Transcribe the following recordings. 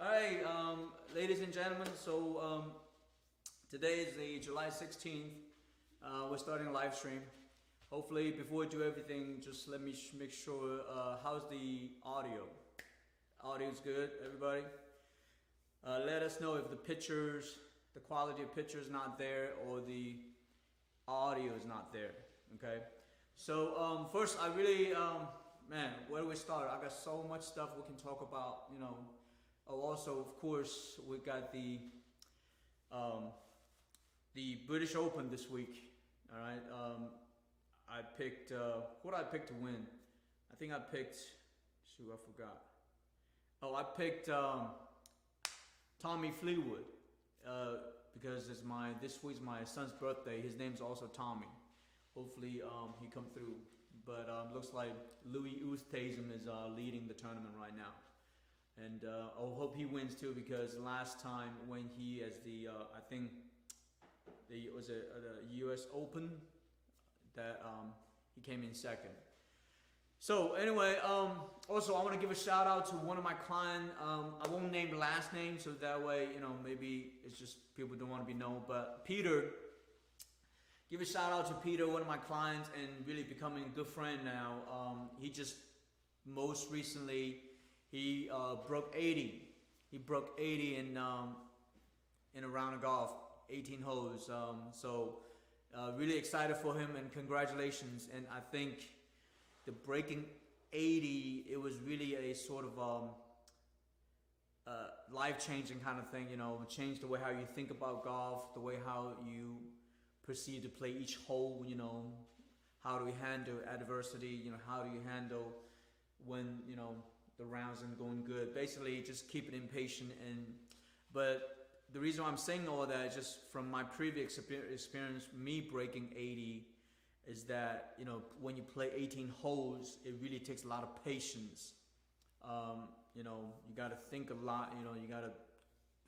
Alright, ladies and gentlemen, so today is the July 16th. We're starting a live stream. Hopefully, before we do everything, just let me make sure, how's the audio? Audio's good, everybody? Let us know if the pictures, the quality of pictures not there or the audio is not there, okay? So first, I really, man, where do we start? I got so much stuff we can talk about, you know. Oh, also, of course, we got the British Open this week. All right, I picked what did I pick to win? I think I picked. Shoot, I forgot. Oh, I picked Tommy Fleetwood because it's this week's my son's birthday. His name's also Tommy. Hopefully, he come through. But looks like Louis Oosthuizen is leading the tournament right now. And I hope he wins too, because last time when he as the I think it was the U.S. Open that he came in second. So anyway, also I want to give a shout out to one of my clients. I won't name the last name, so that way maybe it's just people don't want to be known. But Peter, give a shout out to Peter, one of my clients, and really becoming a good friend now. He just most recently. He broke 80. He broke 80 in a round of golf, 18 holes. So really excited for him and congratulations. And I think the breaking 80, it was really a sort of life-changing kind of thing. You know, it changed the way how you think about golf, the way how you proceed to play each hole. You know, how do we handle adversity? You know, how do you handle when the rounds aren't going good. Basically, just keep it impatient. But the reason why I'm saying all that is just from my previous experience, me breaking 80, is that when you play 18 holes, it really takes a lot of patience. You got to think a lot. You got to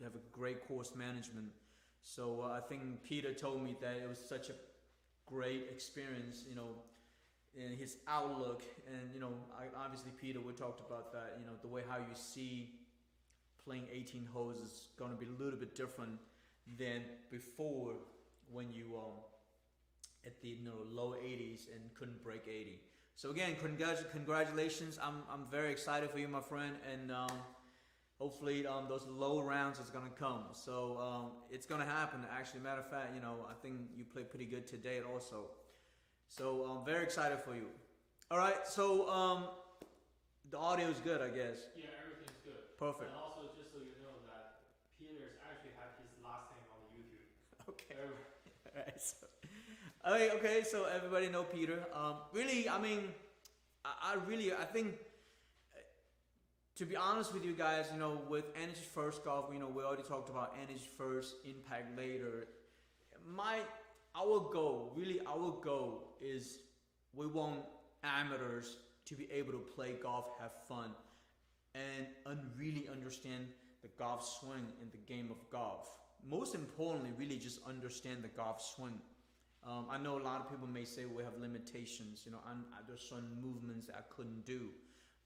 have a great course management. So I think Peter told me that it was such a great experience. In his outlook, and obviously Peter, we talked about that. The way how you see playing 18 holes is going to be a little bit different than before when you at the low 80s and couldn't break 80. So again, congratulations. I'm very excited for you, my friend, and hopefully those low rounds is going to come. So it's going to happen. Actually, matter of fact, I think you played pretty good today also. So I'm very excited for you. All right, so the audio is good, I guess. Yeah, everything's good. Perfect. And also, just so you know, that Peter's actually had his last name on YouTube. Okay. All right. Okay. So everybody know Peter. Really, I mean, I think, to be honest with you guys, with Energy First Golf, we already talked about Energy First, Impact Later. Our goal is we want amateurs to be able to play golf, have fun, and really understand the golf swing in the game of golf. Most importantly, really just understand the golf swing. I know a lot of people may say we have limitations, there's certain movements that I couldn't do.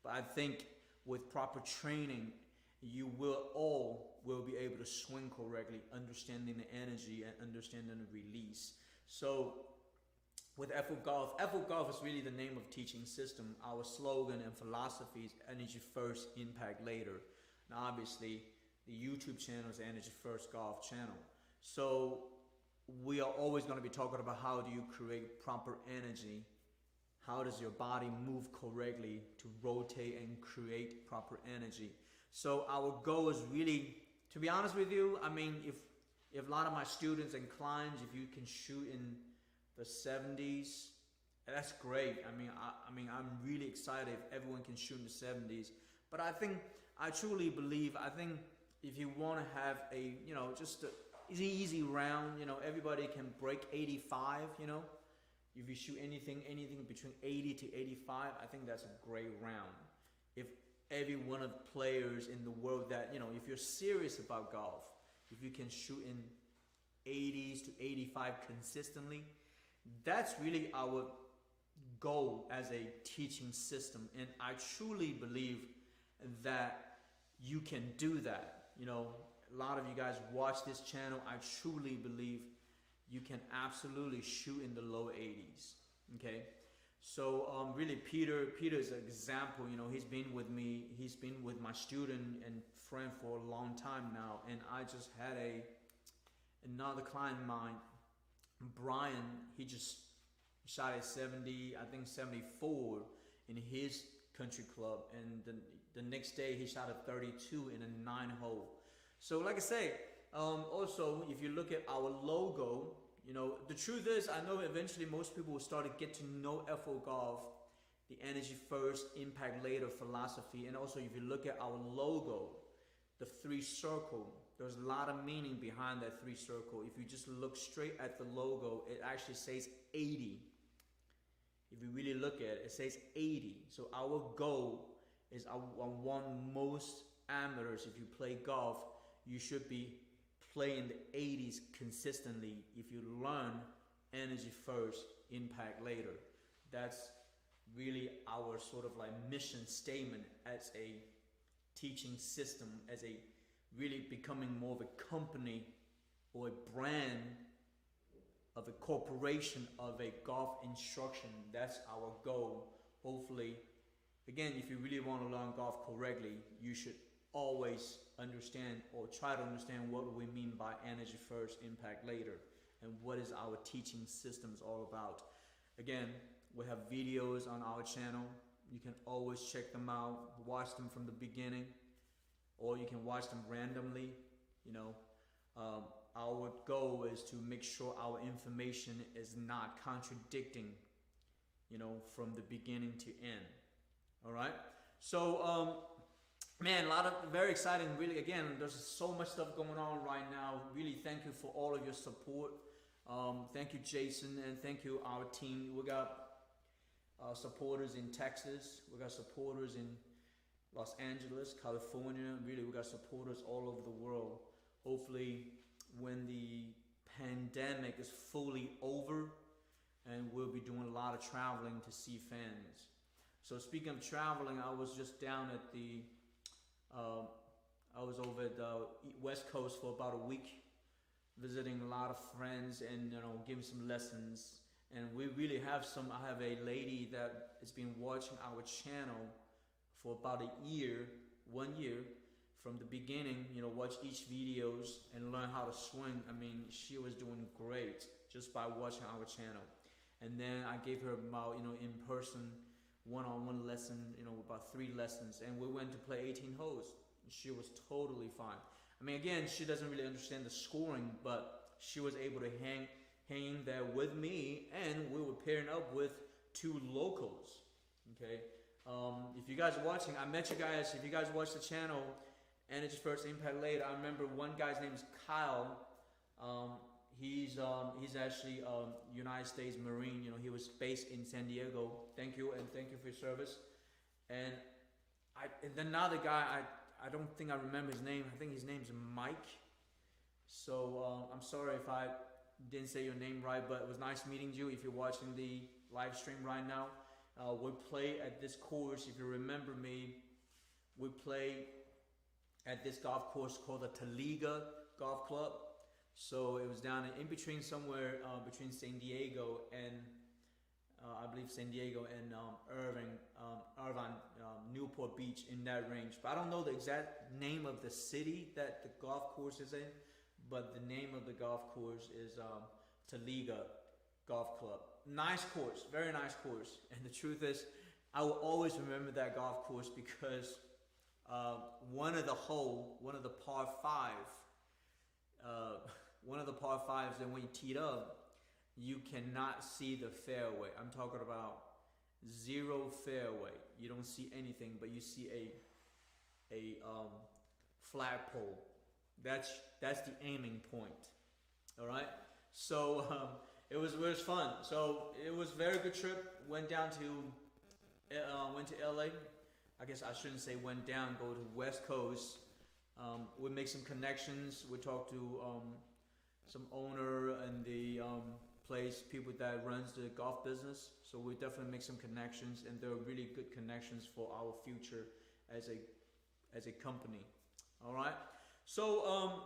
But I think with proper training, you will be able to swing correctly, understanding the energy and understanding the release. So with FO Golf is really the name of teaching system. Our slogan and philosophy is energy first, impact later. Now obviously the YouTube channel is Energy First Golf channel. So we are always going to be talking about how do you create proper energy. How does your body move correctly to rotate and create proper energy? So our goal is really, to be honest with you, I mean, if a lot of my students and clients, if you can shoot in the 70s, that's great. I mean, I'm really excited if everyone can shoot in the 70s. But I truly believe, if you want to have a, just an easy round, everybody can break 85, If you shoot anything between 80 to 85, I think that's a great round. If every one of the players in the world that, if you're serious about golf, if you can shoot in 80s to 85 consistently, that's really our goal as a teaching system. And I truly believe that you can do that. You know, a lot of you guys watch this channel. I truly believe you can absolutely shoot in the low 80s. Okay, so really, Peter is an example. You know, he's been with me. He's been with my student and friend for a long time now. And I just had another client of mine, Brian. He just shot at 70, I think 74 in his country club, and the next day he shot a 32 in a 9-hole. So like I say, also if you look at our logo, you know, the truth is, I know eventually most people will start to get to know FO Golf, the energy first, impact later philosophy. And also if you look at our logo, the 3 circle, there's a lot of meaning behind that 3 circle. If you just look straight at the logo, it actually says 80. If you really look at it, it says 80. So our goal is I want most amateurs, if you play golf, you should be playing the 80s consistently. If you learn energy first, impact later. That's really our sort of like mission statement as a teaching system, as a really becoming more of a company or a brand of a corporation of a golf instruction. That's our goal. Hopefully, again, if you really want to learn golf correctly, you should always understand or try to understand what we mean by energy first, impact later, and what is our teaching systems all about. Again, we have videos on our channel. You can always check them out, watch them from the beginning, or you can watch them randomly. You know, our goal is to make sure our information is not contradicting, you know, from the beginning to end. All right. So, man, a lot of very exciting. Really, again, there's so much stuff going on right now. Really, thank you for all of your support. Thank you, Jason, and thank you, our team. We got supporters in Texas. We got supporters in Los Angeles, California. Really, we got supporters all over the world. Hopefully, when the pandemic is fully over, and we'll be doing a lot of traveling to see fans. So speaking of traveling, I was just down at the, I was over at the West Coast for about a week, visiting a lot of friends and, you know, giving some lessons. And we really have I have a lady that has been watching our channel for about a year, 1 year, from the beginning, you know, watch each videos and learn how to swing. I mean, she was doing great just by watching our channel. And then I gave her about, you know, in person, one-on-one lesson, you know, about 3 lessons. And we went to play 18 holes. She was totally fine. I mean, again, she doesn't really understand the scoring, but she was able to hang there with me, and we were pairing up with 2 locals. Okay. If you guys are watching, I met you guys. If you guys watch the channel, Energy First, Impact Later, I remember one guy's name is Kyle. He's actually a United States Marine. You know, he was based in San Diego. Thank you, and thank you for your service. And then another guy, I don't think I remember his name. I think his name's Mike. So I'm sorry if I didn't say your name right, but it was nice meeting you. If you're watching the live stream right now, we play at this course. If you remember me, we play at this golf course called the Taliga Golf Club. So it was down in between somewhere between San Diego and I believe San Diego and Irvine, Newport Beach, in that range. But I don't know the exact name of the city that the golf course is in, but the name of the golf course is Taliga Golf Club. Nice course, very nice course. And the truth is, I will always remember that golf course because one of the par 5s, and when you teed up, you cannot see the fairway. I'm talking about 0 fairway. You don't see anything, but you see a flagpole. That's the aiming point. All right. So it was fun. So it was a very good trip. Went to LA. I guess I shouldn't say went down. Go to West Coast. We make some connections. We talked to some owner and the place, people that runs the golf business. So we definitely make some connections, and they're really good connections for our future as as a company. All right. So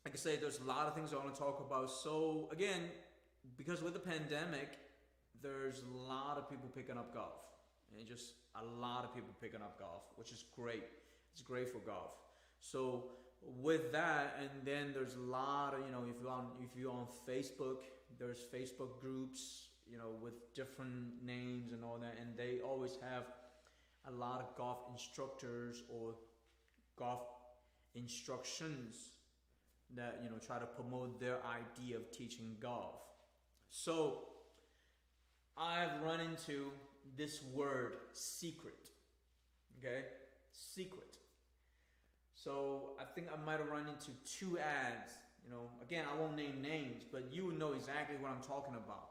like I say, there's a lot of things I want to talk about. So again, because with the pandemic, there's a lot of people picking up golf, and just a lot of people picking up golf, which is great. It's great for golf. So with that, and then there's a lot of, you know, if you're on Facebook, there's Facebook groups, you know, with different names and all that, and they always have a lot of golf instructors or golf instructions that, you know, try to promote their idea of teaching golf. So I've run into this word, secret. Okay? Secret. So I think I might have run into 2 ads. You know, again, I won't name names, but you will know exactly what I'm talking about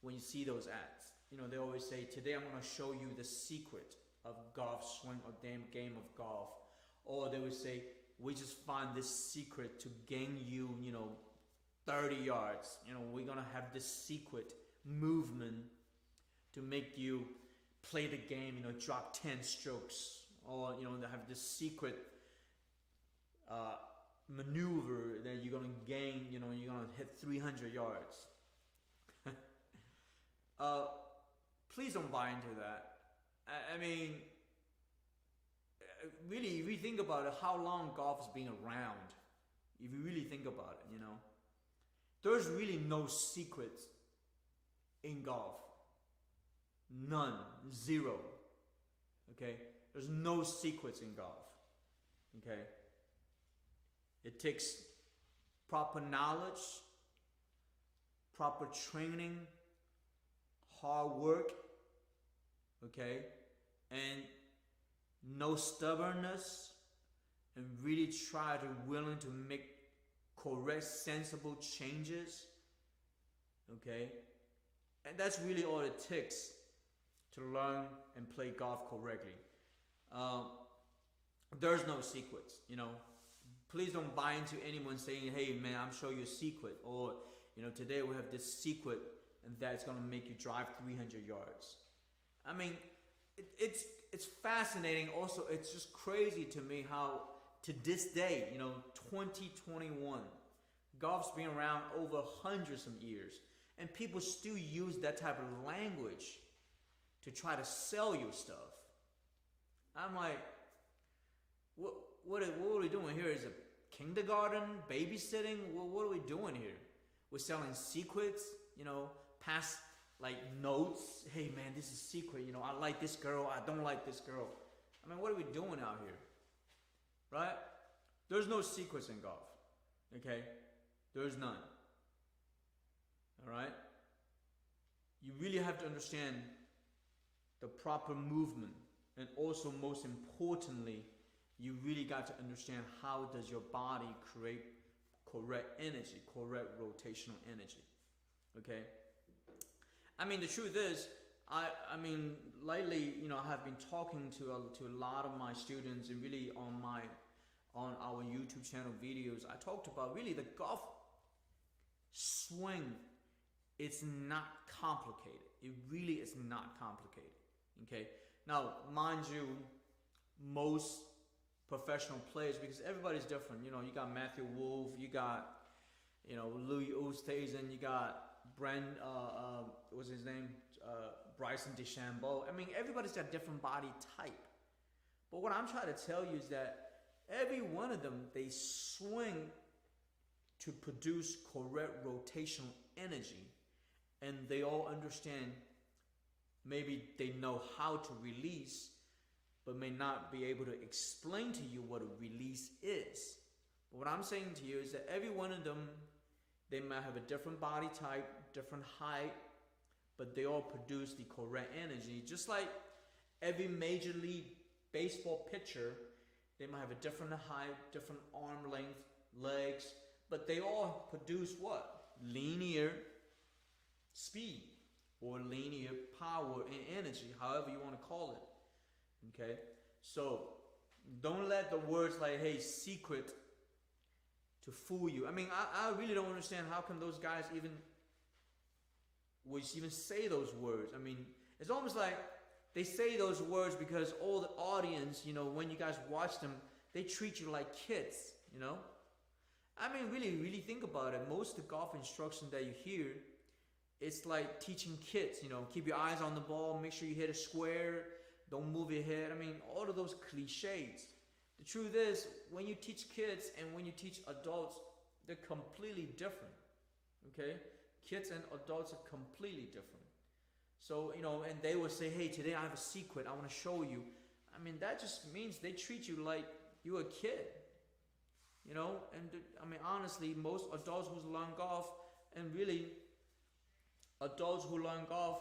when you see those ads. You know, they always say, today I'm going to show you the secret of golf swing or damn game of golf. Or they would say, we just find this secret to gain you, you know, 30 yards. You know, we're going to have this secret movement to make you play the game, you know, drop 10 strokes. Or, you know, they have this secret maneuver that you're going to gain, you know, you're going to hit 300 yards. Please don't buy into that. I mean, really, if you think about it, how long golf has been around, if you really think about it, you know, there's really no secrets in golf. None. Zero. Okay? There's no secrets in golf. Okay? It takes proper knowledge, proper training, hard work, okay, and no stubbornness, and really try to willing to make correct, sensible changes, okay, and that's really all it takes to learn and play golf correctly. There's no secrets, you know. Please don't buy into anyone saying, hey man, I'm showing you a secret, or, you know, today we have this secret and that's going to make you drive 300 yards. I mean, it's fascinating. Also, it's just crazy to me how to this day, you know, 2021, golf's been around over hundreds of years, and people still use that type of language to try to sell you stuff. I'm like, what are we doing here? Is it kindergarten, babysitting? What are we doing here? We're selling secrets, you know, past like notes. Hey man, this is secret. You know, I like this girl. I don't like this girl. I mean, what are we doing out here? Right? There's no secrets in golf. Okay? There's none. All right? You really have to understand the proper movement, and also most importantly, you really got to understand how does your body create correct energy, correct rotational energy. Okay? I mean, the truth is, I mean, lately, you know, I have been talking to a lot of my students, and really on our YouTube channel videos, I talked about really the golf swing. It's not complicated. It really is not complicated. Okay? Now, mind you, most professional players, because everybody's different. You know, you got Matthew Wolff, you got, you know, Louis Oosthuizen, you got what's his name? Bryson DeChambeau. I mean, everybody's got different body type. But what I'm trying to tell you is that every one of them, they swing to produce correct rotational energy, and they all understand. Maybe they know how to release, but may not be able to explain to you what a release is. But what I'm saying to you is that every one of them, they might have a different body type, different height, but they all produce the correct energy. Just like every Major League Baseball pitcher, they might have a different height, different arm length, legs, but they all produce what? Linear speed, or linear power and energy, however you want to call it. Okay? So don't let the words like, hey, secret, to fool you. I mean, I really don't understand how come those guys even say those words. I mean, it's almost like they say those words because all the audience, when you guys watch them, they treat you like kids, I mean, really think about it. Most of the golf instruction that you hear, it's like teaching kids, keep your eyes on the ball, make sure you hit it square, don't move your head. I mean, all of those cliches. The truth is, when you teach kids and when you teach adults, they're completely different, okay? Kids and adults are completely different. So, and they will say, hey, today I have a secret, I want to show you. I mean, that just means they treat you like you're a kid, and I mean, honestly, most adults who learn golf, and really, adults who learn golf,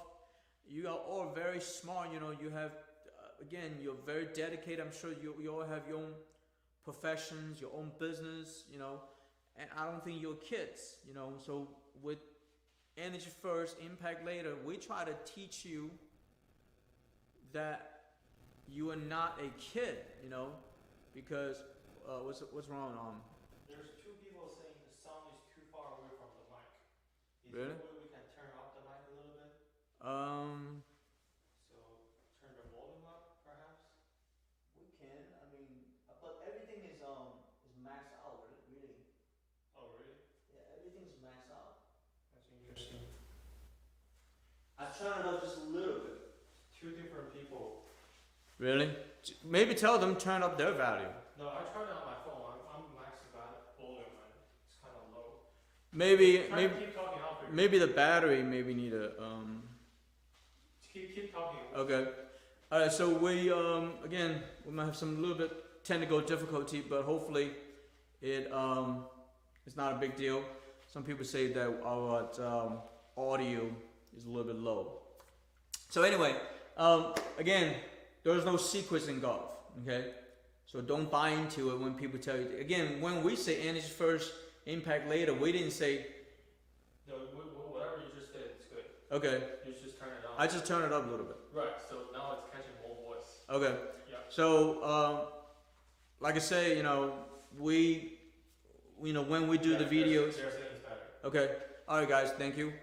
you are all very smart, you have, again, you're very dedicated. I'm sure you all have your own professions, your own business, and I don't think you're kids, so with Energy First, Impact Later, we try to teach you that you are not a kid, because what's wrong? There's two people saying the sound is too far away from the mic. Is Really? there a way we can turn up the mic a little bit? So turn the volume up, perhaps. We can. I mean, but everything is maxed out, really. Oh, really? Yeah, everything's maxed out. That's interesting. I turned it up just a little bit. Two different people. Really? Maybe tell them turn up their value. No, I tried it on my phone. I'm maxing that volume and it's kind of low. Maybe Keep talking. I'll figure it maybe the battery maybe need a out. Keep talking. Okay. All right. So we again we might have some little bit technical difficulty, but hopefully it's not a big deal. Some people say that our audio is a little bit low. So anyway, again, there's no secrets in golf. Okay. So don't buy into it when people tell you. Again, when we say energy first, impact later, we didn't say. No, whatever you just did, it's good. Okay. You just turn it on. I just turn it up a little bit. Right. So now it's catching more voice. Okay. Yeah. So, like I say, we, when we do the videos. They're saying it's better. Okay. All right, guys. Thank you.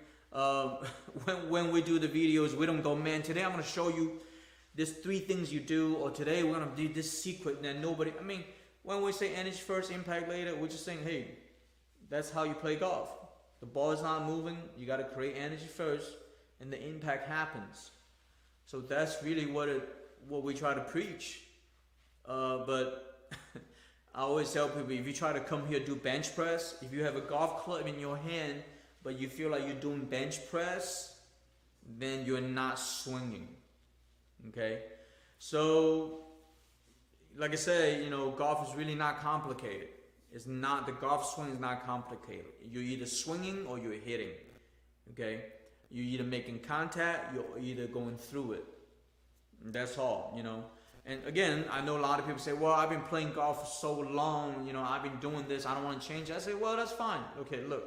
When we do the videos, we don't go, man, today I'm going to show you this 3 things you do, or today we're going to do this secret that nobody, I mean, when we say energy first, impact later, we're just saying, hey, that's how you play golf. The ball is not moving, you got to create energy first, and the impact happens. So that's really what we try to preach. But I always tell people, if you try to come here do bench press, if you have a golf club in your hand, but you feel like you're doing bench press, then you're not swinging. Okay? So, like I say, golf is really not complicated. It's not, the golf swing is not complicated. You're either swinging or you're hitting. Okay? You're either making contact, you're either going through it. That's all, And again, I know a lot of people say, well, I've been playing golf for so long, I've been doing this, I don't want to change it. I say, well, that's fine. Okay, look,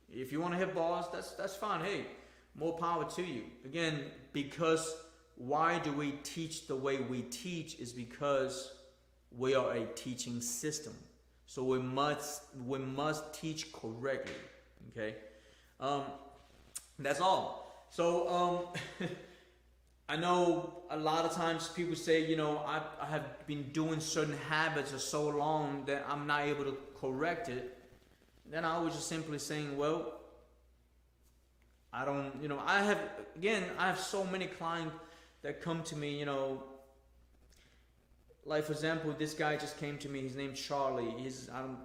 if you want to hit balls, that's fine. Hey, more power to you. Again, because why do we teach the way we teach is because we are a teaching system. So we must teach correctly. Okay? That's all. So I know a lot of times people say, I have been doing certain habits for so long that I'm not able to correct it. Then I was just simply saying, well, I don't, I have so many clients that come to me, like for example, this guy just came to me, his name's Charlie, he's an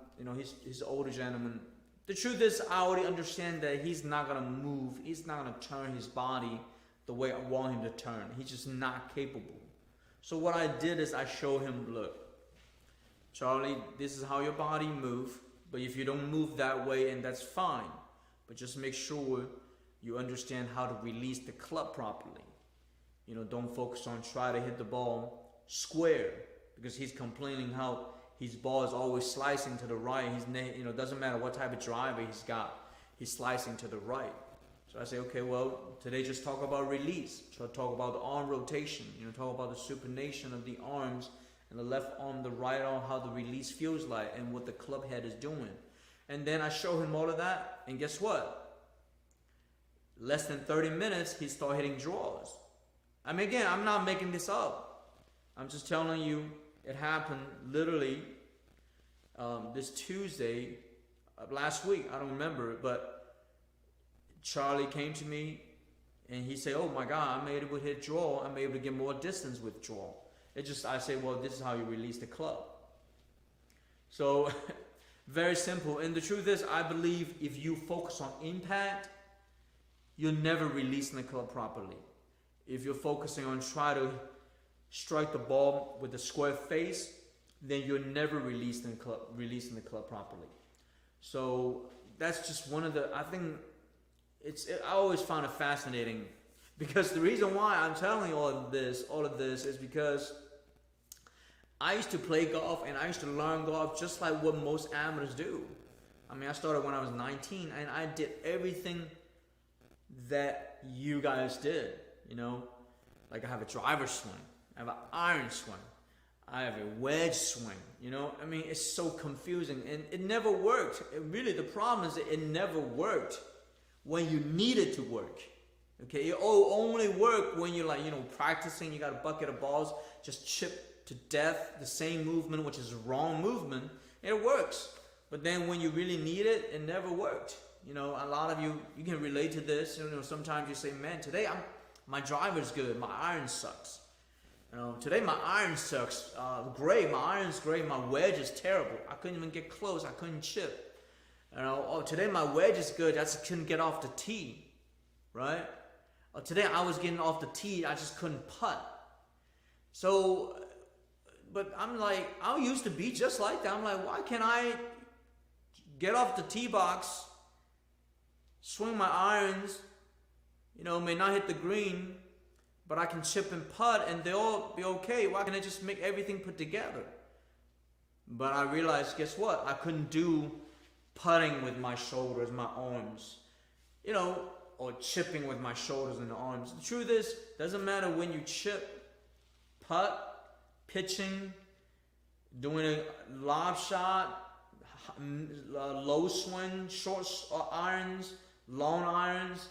older gentleman. The truth is, I already understand that he's not gonna move, he's not gonna turn his body the way I want him to turn. He's just not capable. So what I did is I showed him, look, Charlie, this is how your body moves, but if you don't move that way, and that's fine, but just make sure you understand how to release the club properly. Don't focus on trying to hit the ball square, because he's complaining how his ball is always slicing to the right. Doesn't matter what type of driver he's got, he's slicing to the right. So I say, okay, well, today just talk about release. So talk about the arm rotation. Talk about the supination of the arms and the left arm, the right arm, how the release feels like, and what the club head is doing. And then I show him all of that, and guess what? Less than 30 minutes, he started hitting draws. I mean, again, I'm not making this up. I'm just telling you it happened literally this Tuesday, last week. I don't remember, but Charlie came to me and he said, "Oh my God, I'm able to hit draw. I'm able to get more distance with draw." I say, well, this is how you release the club. So, very simple. And the truth is, I believe if you focus on impact, you'll never release the club properly. If you're focusing on trying to strike the ball with a square face, then you're never releasing the club properly. So that's just one of the, I think I always found it fascinating, because the reason why I'm telling you all of this is because I used to play golf and I used to learn golf just like what most amateurs do. I mean, I started when I was 19 and I did everything that you guys did, you know? Like I have a driver swing, I have an iron swing, I have a wedge swing, you know? I mean, it's so confusing and it never worked. The problem is that it never worked when you need it to work. Okay, it only work when you're like, you know, practicing, you got a bucket of balls, just chip to death, the same movement, which is the wrong movement, it works. But then when you really need it, it never worked. You know, a lot of you can relate to this. You know, sometimes you say, man, today my driver's good, my iron sucks. You know, today my iron sucks, great, my iron's great, my wedge is terrible. I couldn't even get close, I couldn't chip. You know, oh, today my wedge is good, I just couldn't get off the tee, right? Oh, today I was getting off the tee, I just couldn't putt. So, but I'm like, I used to be just like that. I'm like, why can't I get off the tee box, swing my irons, you know, may not hit the green, but I can chip and putt and they'll all be okay. Why can't I just make everything put together? But I realized, guess what? I couldn't do putting with my shoulders, my arms, you know, or chipping with my shoulders and the arms. The truth is, doesn't matter when you chip, putt, pitching, doing a lob shot, low swing, short irons, long irons,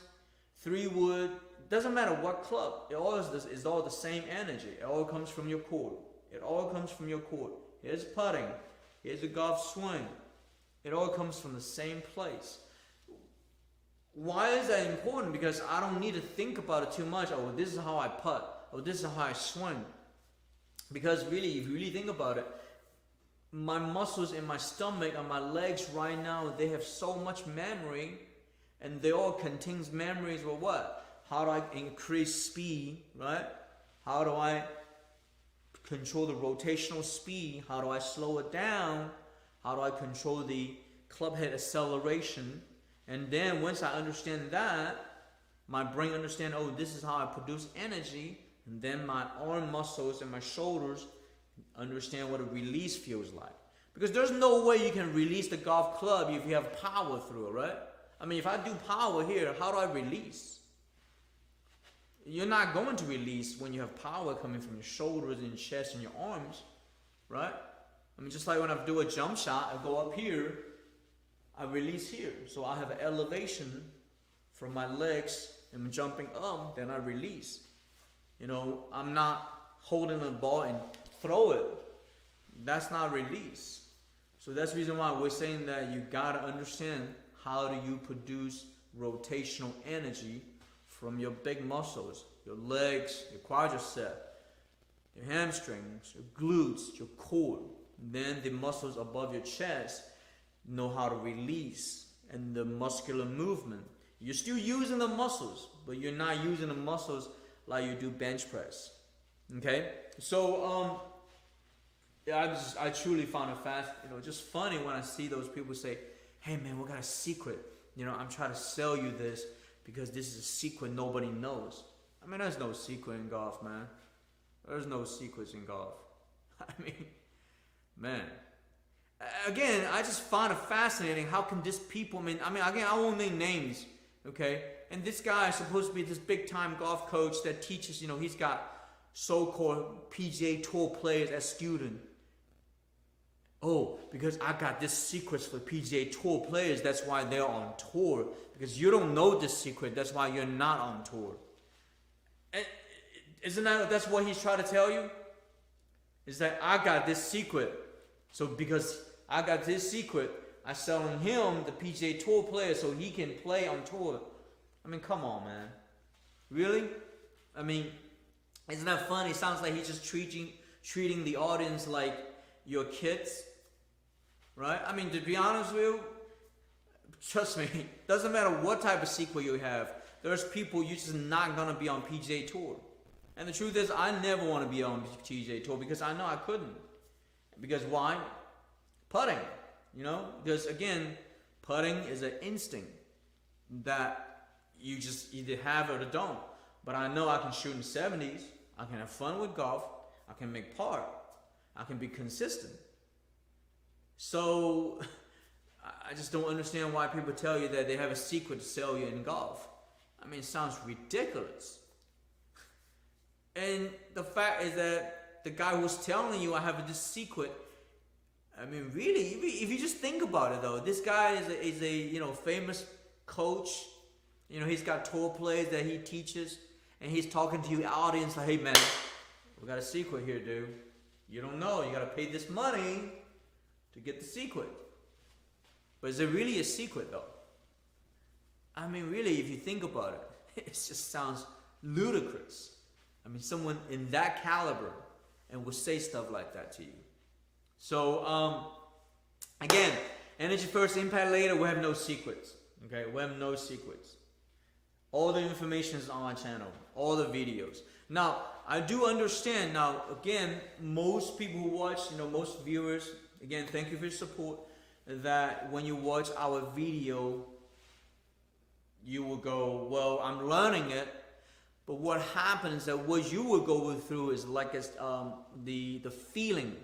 3-wood, doesn't matter what club, it all is all the same energy. It all comes from your core. It all comes from your core. Here's putting, here's a golf swing. It all comes from the same place. Why is that important? Because I don't need to think about it too much. Oh, this is how I putt. Oh, this is how I swing. Because really, if you really think about it, my muscles in my stomach and my legs right now, they have so much memory, and they all contains memories of what? How do I increase speed, right? How do I control the rotational speed? How do I slow it down? How do I control the club head acceleration? And then once I understand that, my brain understands, oh, this is how I produce energy. And then my arm muscles and my shoulders understand what a release feels like. Because there's no way you can release the golf club if you have power through it, right? I mean, if I do power here, how do I release? You're not going to release when you have power coming from your shoulders and your chest and your arms, right? I mean, just like when I do a jump shot, I go up here, I release here. So I have an elevation from my legs and jumping up, then I release. You know, I'm not holding the ball and throw it. That's not release. So that's the reason why we're saying that you gotta understand how do you produce rotational energy from your big muscles, your legs, your quadricep, your hamstrings, your glutes, your core. Then the muscles above your chest know how to release, and the muscular movement. You're still using the muscles, but you're not using the muscles like you do bench press. Okay? So I truly found it just funny when I see those people say, hey man, we got a secret. You know, I'm trying to sell you this because this is a secret nobody knows. I mean, there's no secret in golf, man. There's no secrets in golf. I mean, man. Again, I just find it fascinating. How can this people, again, I won't name names, okay? And this guy is supposed to be this big-time golf coach that teaches, he's got so-called PGA Tour players as students. Oh, because I got this secrets for PGA Tour players, that's why they're on tour. Because you don't know this secret, that's why you're not on tour. And Isn't that's what he's trying to tell you? Is that I got this secret. So because I got this secret, I'm selling him the PGA Tour player so he can play on tour. I mean, come on, man. Really? I mean, isn't that funny? It sounds like he's just treating the audience like your kids. Right? I mean, to be honest with you, trust me, doesn't matter what type of secret you have. There's people you're just not going to be on PGA Tour. And the truth is, I never want to be on PGA Tour because I know I couldn't. Because why? Putting. You know? Because again, putting is an instinct that you just either have it or don't. But I know I can shoot in the 70s. I can have fun with golf. I can make par. I can be consistent. So, I just don't understand why people tell you that they have a secret to sell you in golf. I mean, it sounds ridiculous. And the fact is that the guy who's telling you I have this secret, I mean, really, if you just think about it though, this guy is a famous coach. You know, he's got tour players that he teaches, and he's talking to you audience like, hey man, we got a secret here, dude. You don't know, you gotta pay this money to get the secret. But is it really a secret though? I mean, really, if you think about it, it just sounds ludicrous. I mean, someone in that caliber and will say stuff like that to you. So, again, energy first, impact later, we have no secrets. Okay, we have no secrets. All the information is on my channel, all the videos. Now, I do understand, now, again, most people who watch, most viewers, again, thank you for your support, that when you watch our video, you will go, well, I'm learning it. But what happens that what you will go through is like the feeling,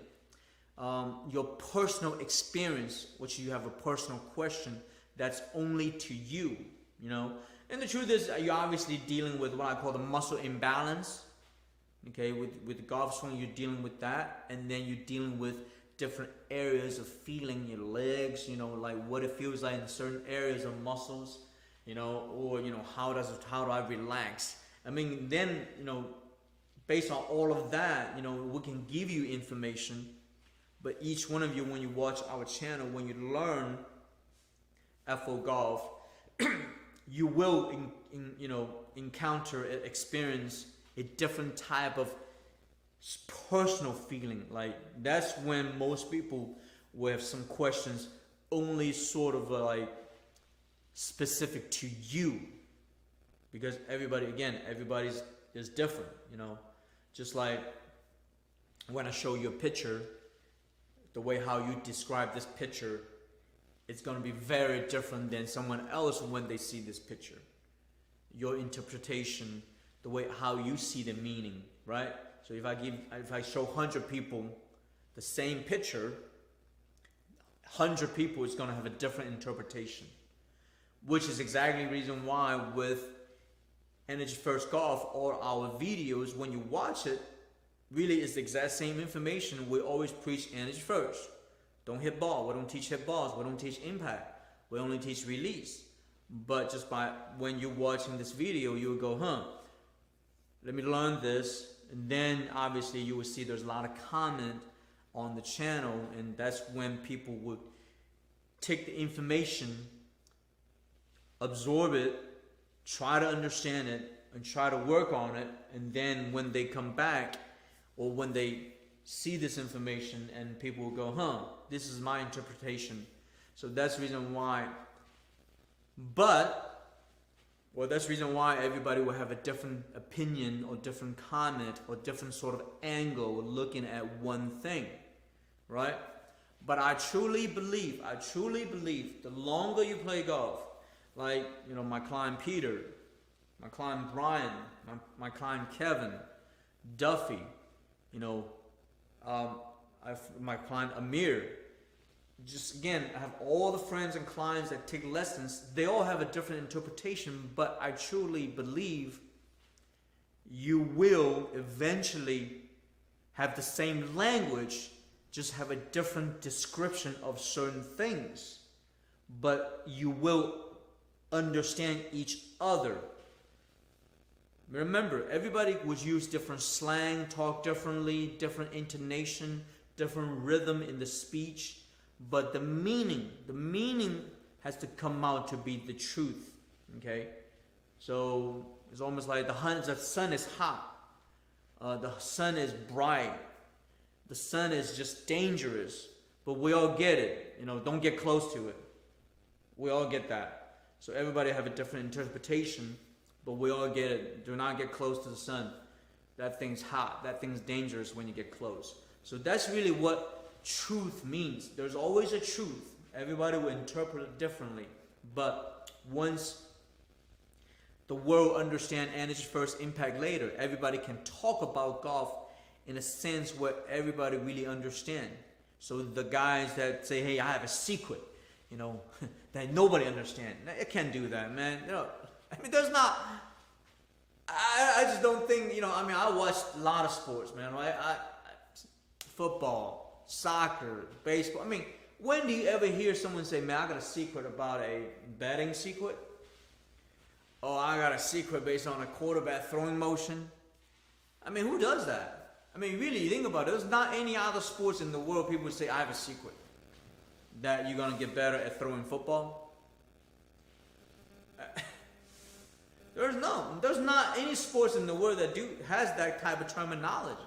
your personal experience, which you have a personal question that's only to you, And the truth is, you're obviously dealing with what I call the muscle imbalance. Okay, with the golf swing, you're dealing with that, and then you're dealing with different areas of feeling your legs, like what it feels like in certain areas of muscles, or how do I relax? I mean, then, based on all of that, we can give you information, but each one of you, when you watch our channel, when you learn FO Golf, you will, encounter, experience a different type of personal feeling. Like, that's when most people will have some questions only sort of like specific to you. Because everybody's is different, Just like when I show you a picture, the way how you describe this picture, it's going to be very different than someone else when they see this picture. Your interpretation, the way how you see the meaning, right? So if I show 100 people the same picture, 100 people is going to have a different interpretation. Which is exactly the reason why with Energy First Golf or our videos, when you watch it, really it's the exact same information. We always preach energy first. Don't hit ball. We don't teach hit balls. We don't teach impact. We only teach release. But just by when you're watching this video, you will go, let me learn this. And then obviously you will see there's a lot of comment on the channel, and that's when people would take the information, absorb it, try to understand it, and try to work on it, and then when they come back, or when they see this information, and people will go, this is my interpretation. So that's the reason why. That's the reason why everybody will have a different opinion, or different comment, or different sort of angle looking at one thing, right? But I truly believe, the longer you play golf, like, my client Peter, my client Brian, my client Kevin, Duffy, my client Amir. Just again, I have all the friends and clients that take lessons. They all have a different interpretation, but I truly believe you will eventually have the same language, just have a different description of certain things. But you will understand each other. Remember, everybody would use different slang, talk differently, different intonation, different rhythm in the speech, but the meaning has to come out to be the truth. Okay, so it's almost like the sun is hot, the sun is bright, the sun is just dangerous, but we all get it. You know, don't get close to it. We all get that. So everybody have a different interpretation, but we all get it. Do not get close to the sun. That thing's hot. That thing's dangerous when you get close. So that's really what truth means. There's always a truth. Everybody will interpret it differently. But once the world understands energy first, impact later, everybody can talk about golf in a sense where everybody really understands. So the guys that say, hey, I have a secret, you know, that nobody understands. I can't do that, man. You know, I mean, there's not... I just don't think, you know, I mean, I watched a lot of sports, man, right? Football, soccer, baseball. I mean, when do you ever hear someone say, man, I got a secret about a betting secret? Oh, I got a secret based on a quarterback throwing motion. I mean, who does that? I mean, really, you think about it. There's not any other sports in the world people would say, I have a secret that you're going to get better at throwing football. There's not any sports in the world that has that type of terminology.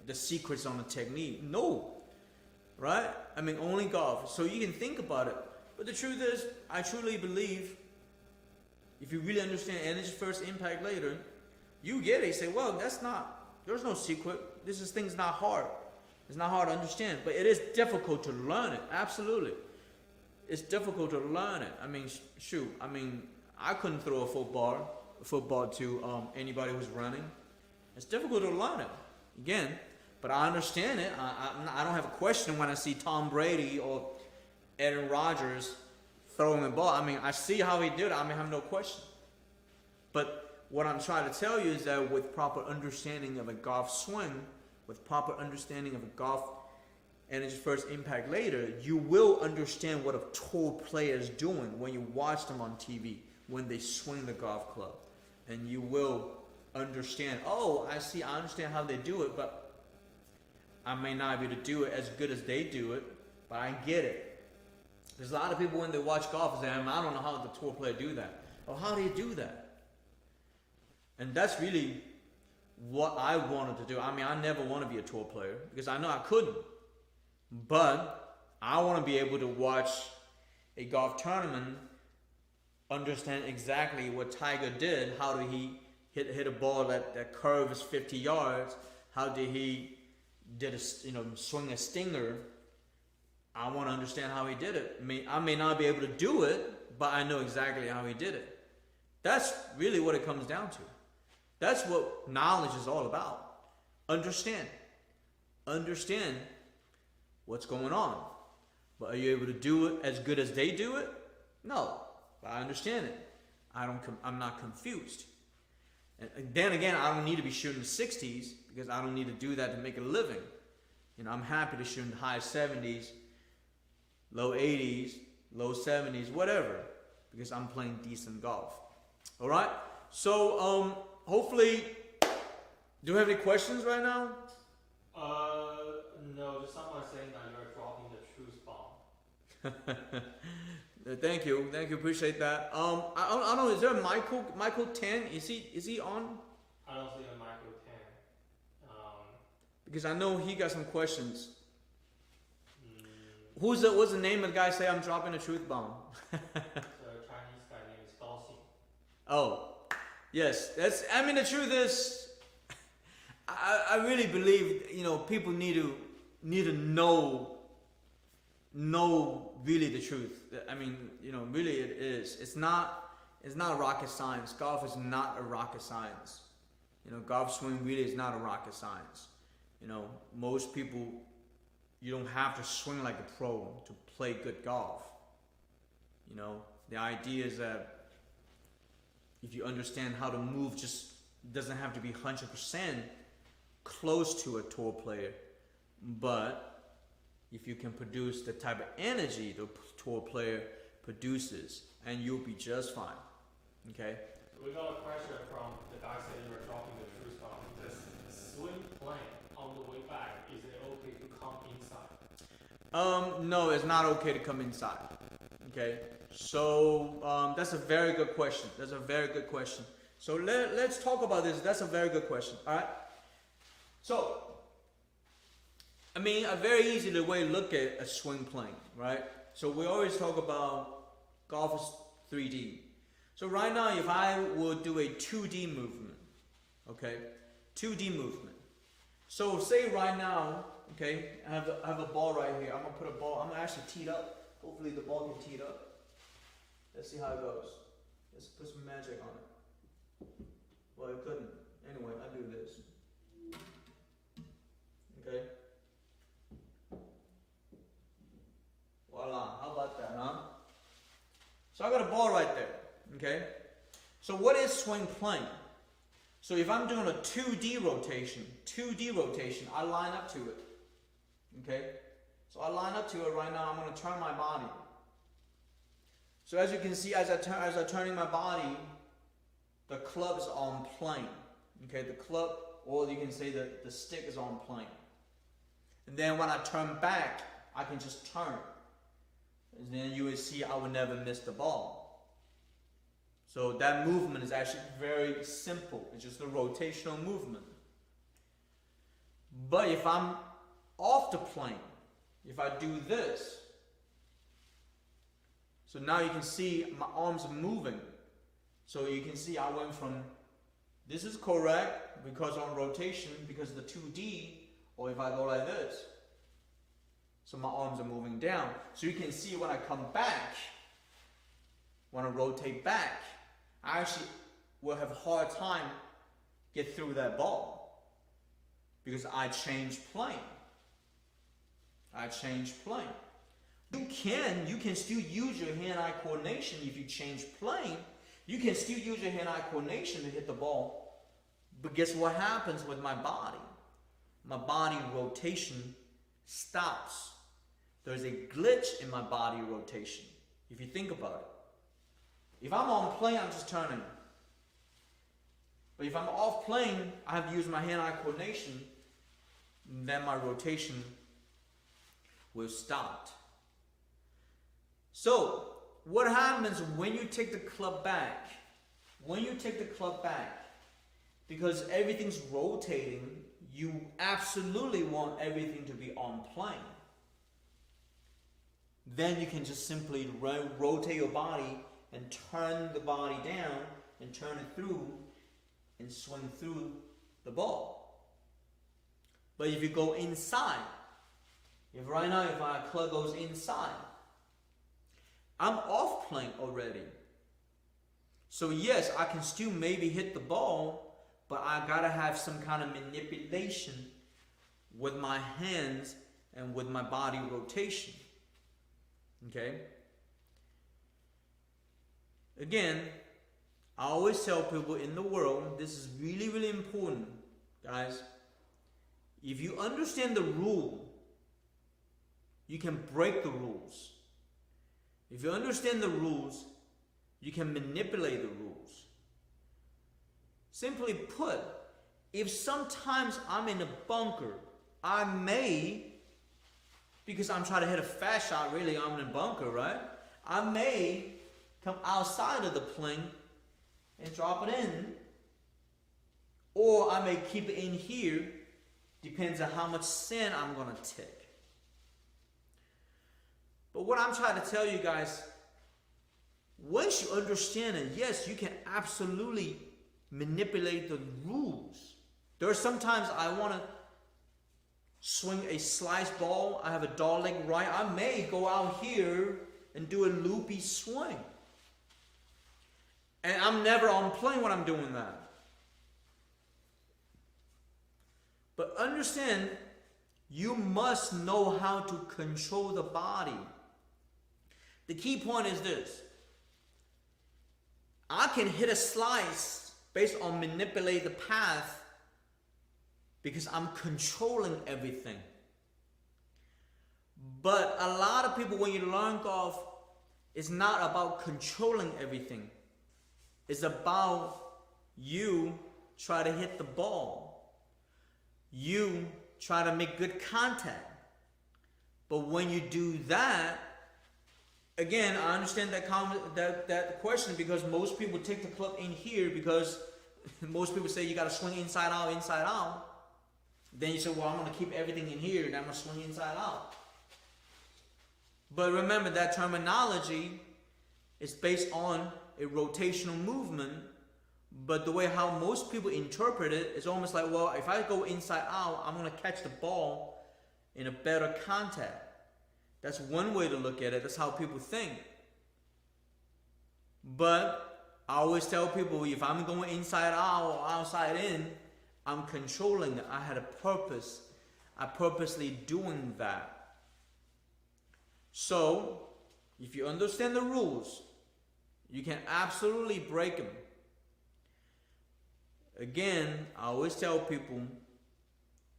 The secrets on the technique. No. Right? I mean, only golf. So you can think about it. But the truth is, I truly believe if you really understand energy first, impact later, you get it. You say, well, there's no secret. Thing's not hard. It's not hard to understand. But it is difficult to learn it. Absolutely. It's difficult to learn it. I mean, shoot. I mean, I couldn't throw a football to anybody who's running. It's difficult to learn it. Again, but I understand it. I don't have a question when I see Tom Brady or Aaron Rodgers throwing the ball. I mean, I see how he did it. I mean, I have no question. But what I'm trying to tell you is that with proper understanding of a golf swing, with proper understanding of a golf energy first, impact later, you will understand what a tour player is doing when you watch them on TV, when they swing the golf club. And you will understand, oh, I understand how they do it, but I may not be able to do it as good as they do it, but I get it. There's a lot of people when they watch golf say, I don't know how the tour player do that. Oh, how do you do that? And that's really what I wanted to do. I mean, I never want to be a tour player because I know I couldn't. But I want to be able to watch a golf tournament, understand exactly what Tiger did. How did he hit a ball that curve is 50 yards? How did he swing a stinger? I want to understand how he did it. I may not be able to do it, but I know exactly how he did it. That's really what it comes down to. That's what knowledge is all about. Understand what's going on. But are you able to do it as good as they do it? No, but I understand it. I'm not confused. And then again, I don't need to be shooting the 60s because I don't need to do that to make a living. You know, I'm happy to shoot in the high 70s, low 80s, low 70s, whatever, because I'm playing decent golf. All right? So, hopefully, do you have any questions right now? No, just someone saying that you're dropping the truth bomb. Thank you, appreciate that. I don't know, is there a Michael 10? Is he on? I don't see a Michael 10. Because I know he got some questions. What's the name of the guy say I'm dropping the truth bomb? The Chinese guy name is Gao Xing. Oh, yes. The truth is, I really believe, people need to know really the truth. I mean, really it is. It's not rocket science. Golf is not a rocket science. Golf swing really is not a rocket science. Most people, you don't have to swing like a pro to play good golf. The idea is that if you understand how to move, just doesn't have to be 100% close to a tour player, but if you can produce the type of energy the tour player produces, and you'll be just fine. Okay? We got a question from the guy saying you were dropping the true stop. Does swing plane on the way back, is it okay to come inside? No, it's not okay to come inside. Okay, so that's a very good question. That's a very good question. So let's talk about this. That's a very good question. All right. So, I mean, a very easy way to look at a swing plane, right? So we always talk about golf is 3D. So right now, if I would do a 2D movement, okay, 2D movement. So say right now, okay, I have a ball right here. I'm gonna put a ball. I'm gonna actually tee it up. Hopefully the ball can tee it up. Let's see how it goes. Let's put some magic on it. Well, it couldn't. Anyway, I do this. Okay. Voila. How about that, huh? So I got a ball right there. Okay. So what is swing plane? So if I'm doing a 2D rotation, I line up to it. Okay. So I line up to it right now. I'm going to turn my body. So as you can see, as I'm turning my body, the club is on plane. Okay, the club, or you can say that the stick is on plane. And then when I turn back, I can just turn. And then you will see I will never miss the ball. So that movement is actually very simple. It's just a rotational movement. But if I'm off the plane, if I do this, so now you can see my arms are moving. So you can see I went from, this is correct because on rotation, because of the 2D, or if I go like this, so my arms are moving down. So you can see when I come back, when I rotate back, I actually will have a hard time get through that ball because I changed plane. I changed plane. You can still use your hand-eye coordination if you change plane. You can still use your hand-eye coordination to hit the ball. But guess what happens with my body? My body rotation stops. There's a glitch in my body rotation, if you think about it. If I'm on plane, I'm just turning. But if I'm off plane, I have to use my hand-eye coordination, then my rotation will stop. So, what happens when you take the club back? When you take the club back, because everything's rotating, you absolutely want everything to be on plane. Then you can just simply rotate your body and turn the body down and turn it through and swing through the ball. But if you go inside, if right now if my club goes inside, I'm off plane already. So yes, I can still maybe hit the ball, but I gotta have some kind of manipulation with my hands and with my body rotation. Okay? Again, I always tell people in the world, this is really, really important, guys. If you understand the rule, you can break the rules. If you understand the rules, you can manipulate the rules. Simply put, if sometimes I'm in a bunker, I may, because I'm trying to hit a fast shot, really I'm in a bunker, right? I may come outside of the plane and drop it in, or I may keep it in here, depends on how much sand I'm gonna take. But what I'm trying to tell you guys, once you understand it, yes, you can absolutely manipulate the rules. There are sometimes I want to swing a slice ball. I have a dog leg right. I may go out here and do a loopy swing. And I'm never on plane when I'm doing that. But understand, you must know how to control the body. The key point is this. I can hit a slice based on manipulate the path because I'm controlling everything. But a lot of people, when you learn golf, it's not about controlling everything. It's about you try to hit the ball. You try to make good contact. But when you do that, again, I understand that question, because most people take the club in here because most people say you got to swing inside out, inside out. Then you say, well, I'm going to keep everything in here and I'm going to swing inside out. But remember, that terminology is based on a rotational movement. But the way how most people interpret it is almost like, well, if I go inside out, I'm going to catch the ball in a better contact. That's one way to look at it. That's how people think. But I always tell people, if I'm going inside out or outside in, I'm controlling it. I had a purpose. I purposely doing that. So, if you understand the rules, you can absolutely break them. Again, I always tell people,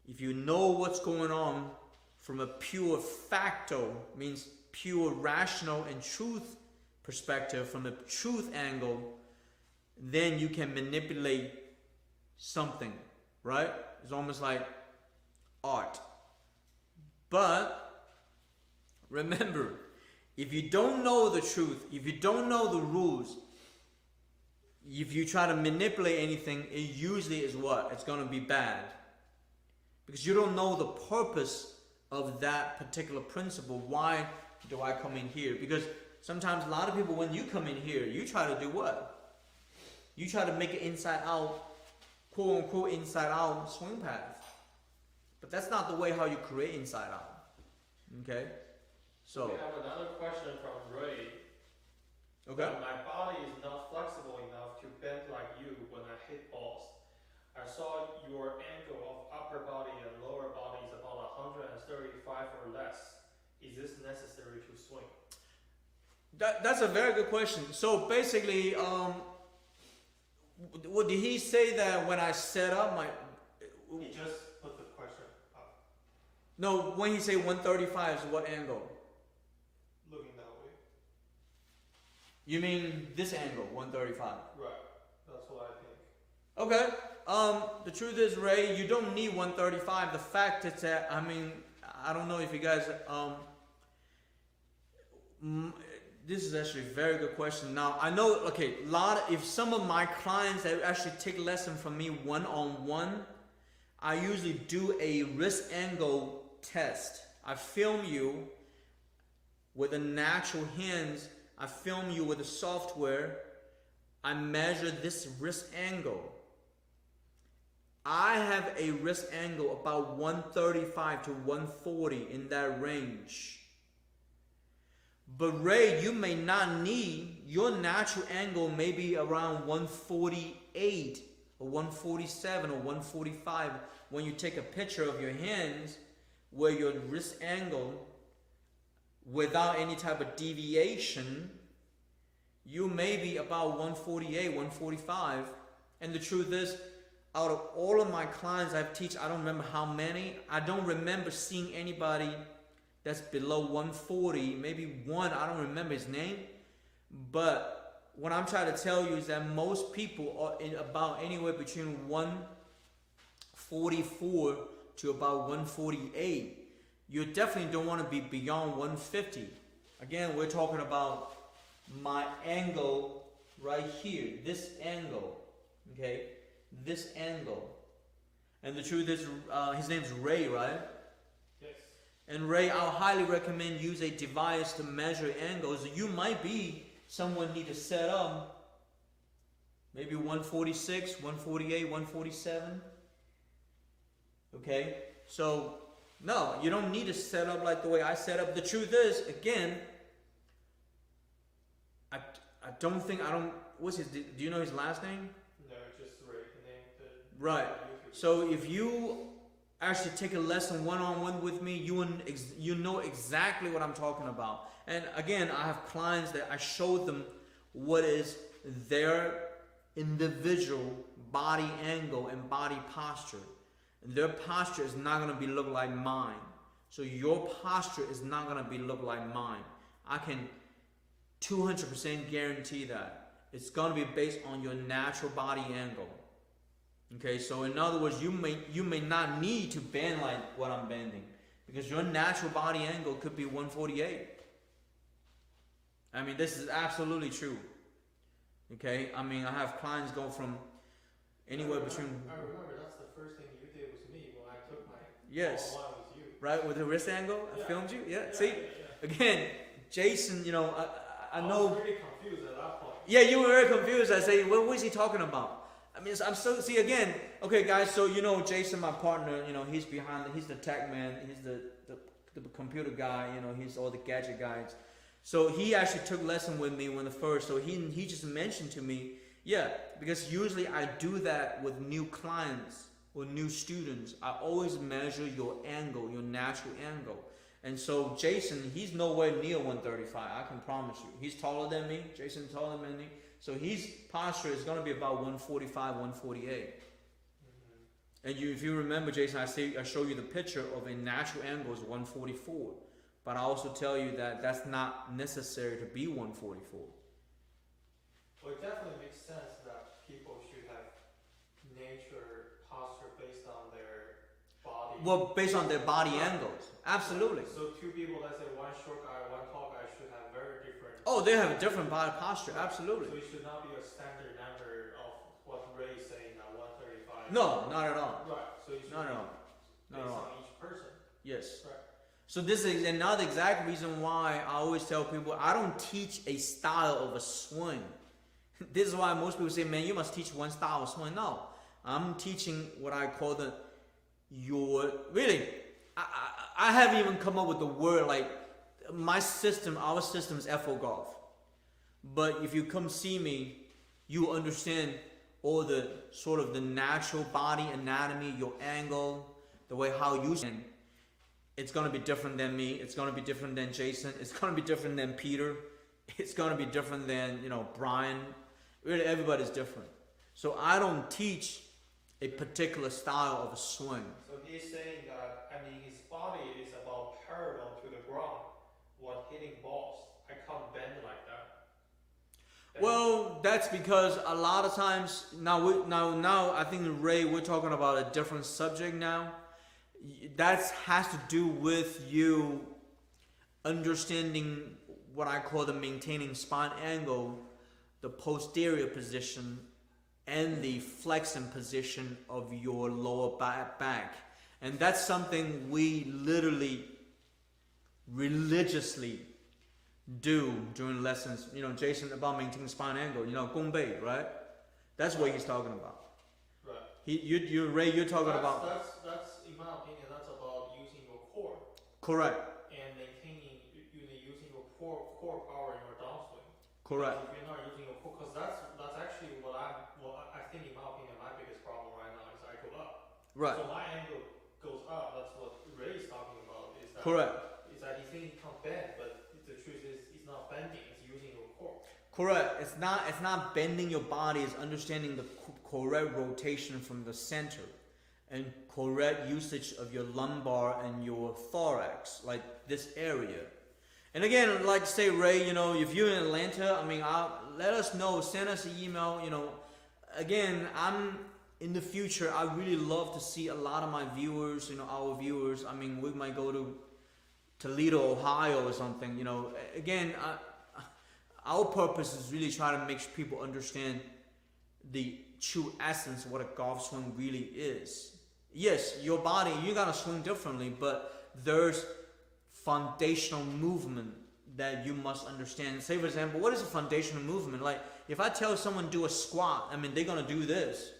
if you know what's going on from a pure facto, means pure rational and truth perspective, from a truth angle, then you can manipulate something, right? It's almost like art. But remember, if you don't know the truth, if you don't know the rules, if you try to manipulate anything, it usually is what? It's going to be bad. Because you don't know the purpose of that particular principle. Why do I come in here? Because sometimes a lot of people, when you come in here, you try to do what? You try to make it inside out, quote unquote inside out swing path. But that's not the way how you create inside out. Okay? So we have another question from Ray. Okay. My body is not flexible enough to bend like you when I hit balls. I saw your angle of upper body and lower body is about 135 or less. Is this necessary to swing? That's a very good question. So basically, what did he say that when I set up my? He just put the question up. No, when he say 135 is what angle? Looking that way. You mean this angle, 135? Right. That's what I think. Okay. The truth is, Ray, you don't need 135. The fact is that, I mean, I don't know if you guys, this is actually a very good question. Now, I know, okay, if some of my clients that actually take lesson from me one-on-one, I usually do a wrist angle test. I film you with the natural hands. I film you with the software. I measure this wrist angle. I have a wrist angle about 135 to 140 in that range. But Ray, you may not need, your natural angle may be around 148 or 147 or 145 when you take a picture of your hands where your wrist angle, without any type of deviation, you may be about 148, 145. And the truth is, out of all of my clients I've teach, I don't remember how many. I don't remember seeing anybody that's below 140. Maybe one, I don't remember his name. But what I'm trying to tell you is that most people are in about anywhere between 144 to about 148. You definitely don't want to be beyond 150. Again, we're talking about my angle right here, this angle, okay? This angle. And the truth is, his name's Ray, right? Yes. And Ray, I'll highly recommend use a device to measure angles. You might be someone need to set up maybe 146, 148, 147. Okay? So, no, you don't need to set up like the way I set up. The truth is, again, I don't think, what's his, do you know his last name? No, just Ray, the name. Right. So if you actually take a lesson one-on-one with me, you know exactly what I'm talking about. And again, I have clients that I show them what is their individual body angle and body posture. And their posture is not going to be look like mine. So your posture is not going to be look like mine. I can 200% guarantee that. It's going to be based on your natural body angle. Okay, so in other words, you may not need to bend like what I'm bending, because your natural body angle could be 148. I mean, this is absolutely true. Okay, I mean, I have clients go from anywhere between. I remember that's the first thing you did with me when I took my yes, one with you. Right, with the wrist angle. I filmed you. Yeah. See, yeah. Again, Jason, you know, I know. I was really confused at that point. Yeah, you were very confused. I say, what was he talking about? I mean, I'm so, see again, okay guys, so you know Jason, my partner, you know, he's the tech man, he's the computer guy, you know, he's all the gadget guys. So he actually took lesson with me when the first, so he just mentioned to me, yeah, because usually I do that with new clients or new students. I always measure your angle, your natural angle. And so Jason, he's nowhere near 135, I can promise you. He's taller than me, Jason taller than me. So his posture is going to be about 145, 148. Mm-hmm. And if you remember, Jason, I show you the picture of a natural angle is 144. But I also tell you that that's not necessary to be 144. Well, it definitely makes sense that people should have nature posture based on their body. Well, based on their body angles. Absolutely. So two people, let's say one short guy, one tall guy, should have very different. Oh, they have a different body posture. Absolutely. So it should not be a standard number of what Ray is saying at 135. No, not at all. Right. So it should Not at be all. Not at based all. on each person. Yes. Right. So this is another exact reason why I always tell people I don't teach a style of a swing. This is why most people say, man, you must teach one style of swing. No, I'm teaching what I call I haven't even come up with the word, like our system is FO Golf. But if you come see me, you understand all the sort of the natural body anatomy, your angle, the way how you stand. It's going to be different than me. It's going to be different than Jason. It's going to be different than Peter. It's going to be different than, you know, Brian. Really, everybody's different. So I don't teach a particular style of a swing. So he's saying that, I mean, his body is about parallel to the ground when hitting balls. I can't bend like that. Well, that's because a lot of times now I think Ray, we're talking about a different subject now. That has to do with you understanding what I call the maintaining spine angle, the posterior position, and the flexing position of your lower back. And that's something we literally, religiously do during lessons. You know, Jason, about maintaining spine angle, you know, Gong Bei, right? That's what he's talking about. Right. Ray, you're talking about. That's in my opinion, that's about using your core. Correct. And maintaining, using your core power in your downswing. Correct. If you're not using your core, because that's actually what I think in my opinion, my biggest problem right now is I go up. Right. So my angle goes up. That's what Ray is talking about. Is that correct. Is that he thinks he can't bend, but the truth is it's not bending. It's using your core. Correct. It's not bending your body. It's understanding the correct rotation from the center and correct usage of your lumbar and your thorax, like this area. And again, like say, Ray, you know, if you're in Atlanta, I mean, let us know. Send us an email. You know, again, I'm in the future. I really love to see a lot of my viewers. You know, our viewers. I mean, we might go to Toledo, Ohio, or something. You know, again, our purpose is really trying to make people understand the true essence of what a golf swing really is. Yes, your body, you gotta swing differently, but there's foundational movement that you must understand. Say for example, what is a foundational movement? Like if I tell someone do a squat, I mean they're gonna do this.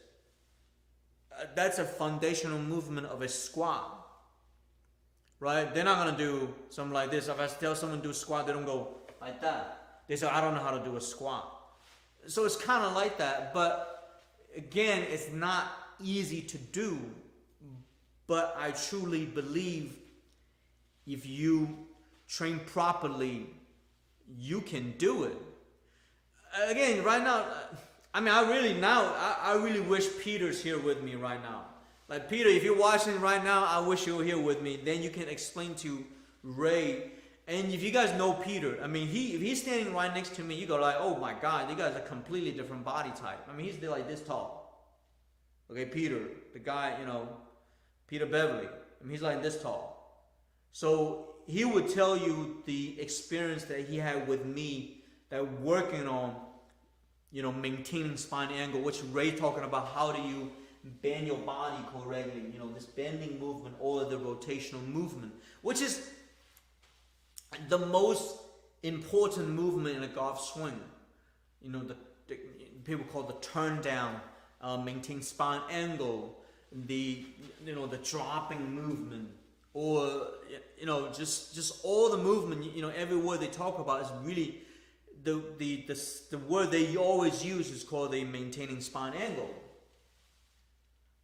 That's a foundational movement of a squat, right? They're not gonna do something like this. If I tell someone to do a squat, they don't go like that. They say, I don't know how to do a squat. So it's kind of like that, but again, it's not easy to do. But I truly believe if you train properly, you can do it. Again, right now, I mean, I really wish Peter's here with me right now. Like Peter, if you're watching right now, I wish you were here with me. Then you can explain to Ray And if you guys know Peter, I mean, if he's standing right next to me, you go like, oh my God, you guys are completely different body type. I mean, he's like this tall. Okay, Peter, the guy, Peter Beverly. I mean, he's like this tall. So he would tell you the experience that he had with me, that working on, maintaining spine angle, which Ray talking about how do you bend your body correctly, this bending movement or the rotational movement, which is the most important movement in a golf swing. The people call the turn down, maintain spine angle, the dropping movement, or just all the movement. Every word they talk about is really the word they always use is called the maintaining spine angle.